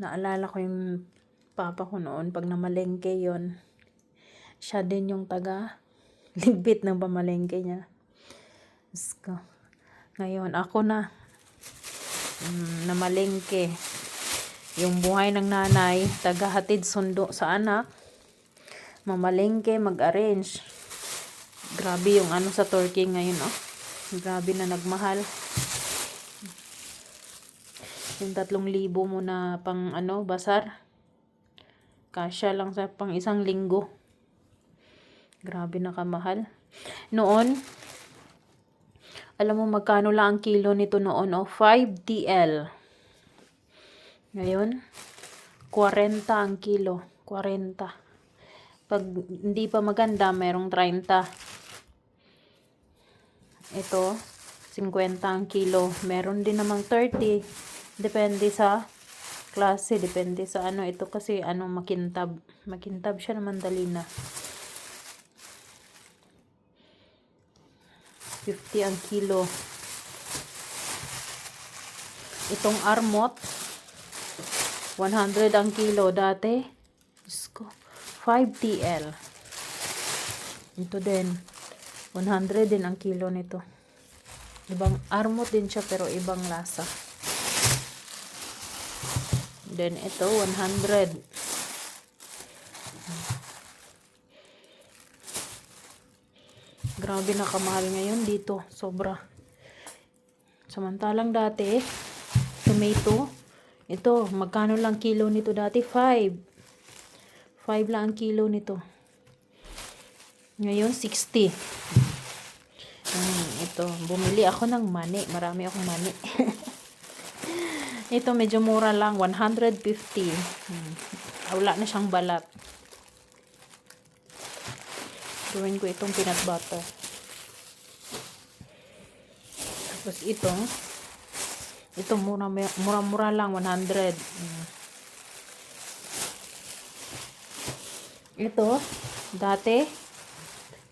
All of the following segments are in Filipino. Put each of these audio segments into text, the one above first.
Naalala ko yung papa ko noon, pag namalengke yon, siya din yung ligbit ng pamalengke niya. So, ngayon, ako na namalengke. Yung buhay ng nanay, tagahatid sundo sa anak, mamalengke, mag-arrange. Grabe yung sa Turkey ngayon, oh. Grabe na nagmahal. Yung 3,000 mo na pang basar. Kasya lang sa pang isang linggo. Grabe na kamahal. Noon, alam mo magkano lang ang kilo nito noon, 5 TL. Ngayon, 40 ang kilo. 40. Pag hindi pa maganda, merong 30. Ito, 50 ang kilo. Meron din namang 30. Depende sa klase, depende sa ito kasi makintab. Makintab siya naman dali na. 50 ang kilo. Itong armot, 100 ang kilo dati. Diyos ko, 5 TL. Ito din, 100 din ang kilo nito. Ibang armot din siya pero ibang lasa. Then ito, 100. Grabe na kamahal ngayon dito. Sobra. Samantalang dati, tomato, ito, magkano lang kilo nito dati? 5. 5 lang ang kilo nito. Ngayon, 60. Ito, bumili ako ng mani. Marami akong mani. Ito, medyo mura lang. 150. Wala na siyang balat. Gawin ko itong peanut butter. Tapos ito mura lang, 100. Ito, dati,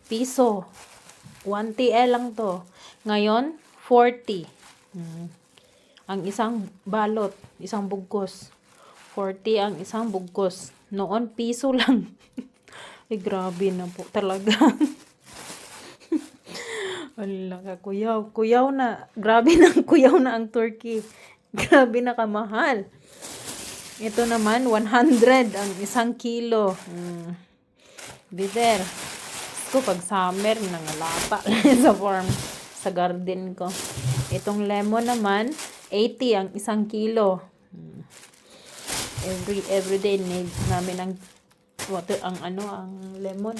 piso. 1 TL lang to. Ngayon, 40. Ang isang balot, isang bugkos. 40 ang isang bugkos. Noon, piso lang. Ay, grabe na po talaga. Wala, kuyaw. Kuyaw na. Grabe na, kuyaw na ang Turkey. Grabe na kamahal. Ito naman, 100 ang isang kilo. Bitter. Ko pag summer, nangalapa sa farm, sa garden ko. Itong lemon naman, 80 ang isang kilo. Every day need namin ang water, ang lemon.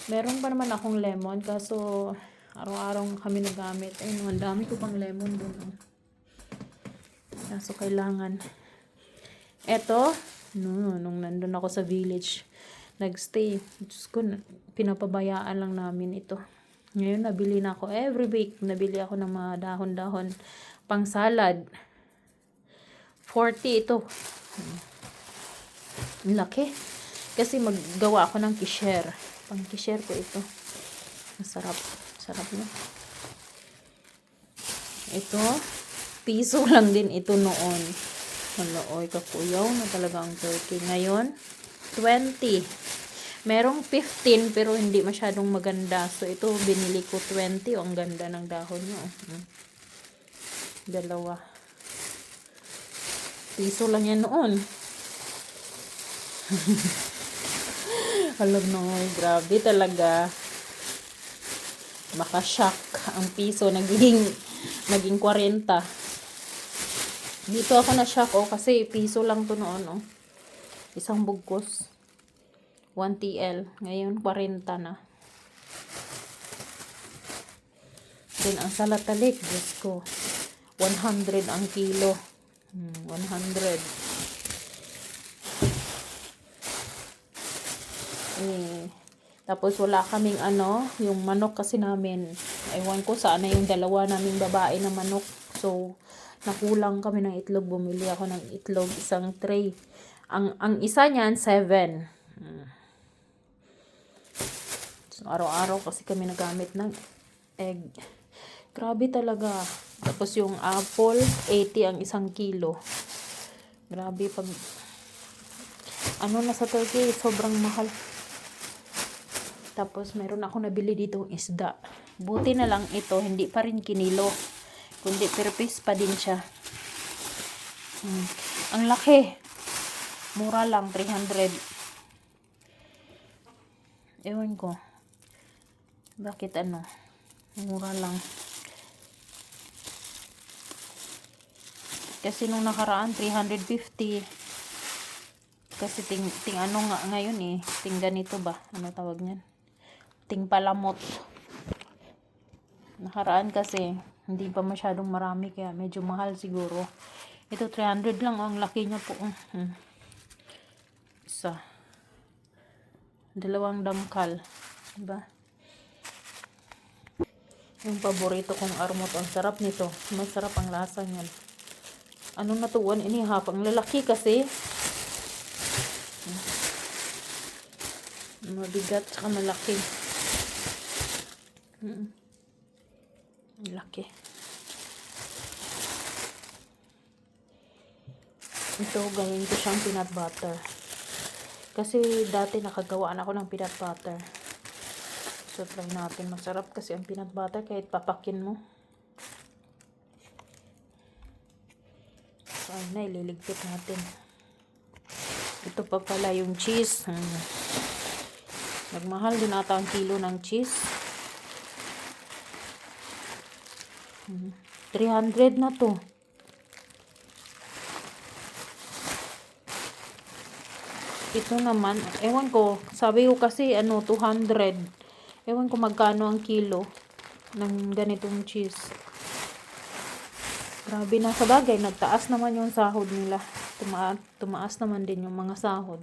Meron pa naman akong lemon, kaso araw-araw kami nagamit. Ayun, ang dami ko pang lemon dun. Kaso kailangan. Eto, nung nandun ako sa village, nagstay. Diyos ko, pinapabayaan lang namin ito. Ngayon, nabili na ako. Every week, nabili ako ng mga dahon-dahon pang salad. 40 ito. Laki. Kasi maggawa ako ng kisher. Pang kisher ko ito. Masarap. Sarap na. Ito, piso lang din ito noon. Oy, kakuyaw na talaga ang turkey. Ngayon, 20. Merong 15 pero hindi masyadong maganda. So, ito binili ko 20. Ang ganda ng dahon niya. Dalawa. Piso lang yan noon. Alam no, grabe talaga. Makashock ang piso. Naging 40. Dito ako na-shock kasi piso lang to noon. Isang bugkos. 1 TL. Ngayon, 40 na. Then, ang salatalik, Diyos ko, 100 ang kilo. 100. Tapos, wala kaming yung manok kasi namin. Ewan ko saan na yung dalawa naming babae na manok. So, nakulang kami ng itlog. Bumili ako ng itlog, isang tray. Ang isa niyan, 7. So, araw-araw kasi kami nagamit ng egg. Grabe talaga. Tapos yung apple, 80 ang isang kilo. Grabe pag Ano na sa Turkey, sobrang mahal. Tapos meron ako nabili dito isda. Buti na lang ito, hindi pa rin kinilo. Kundi per piece pa din siya. Ang laki. Mura lang, 300. Ewan ko. Bakit ano? Mura lang. Kasi nung nakaraan, 350. Kasi ting ano nga ngayon eh. Ting ganito ba? Ano tawag niyan? Ting palamot. Nakaraan kasi, hindi pa masyadong marami kaya medyo mahal siguro. Ito 300 lang, ang laki niya po. Isa. 2 dangkal. Diba? Yung paborito kong armot, ang sarap nito. Masarap ang lasa niyan. Ano na to? 1.5. Ang lalaki kasi. Mabigat saka malaki. Ang laki. Ito, gawin ko siyang peanut butter. Kasi dati nakagawaan ako ng peanut butter. So, try natin. Masarap kasi ang peanut butter kahit papakin mo. So, ayun na, ililigpit natin. Ito pa pala yung cheese. Nagmahal din ata ang kilo ng cheese. 300 na to. Ito naman, ewan ko, sabi ko kasi 200. Ewan ko magkano ang kilo ng ganitong cheese. Grabe na, sa bagay, nagtaas naman yung sahod nila. Tumaas naman din yung mga sahod.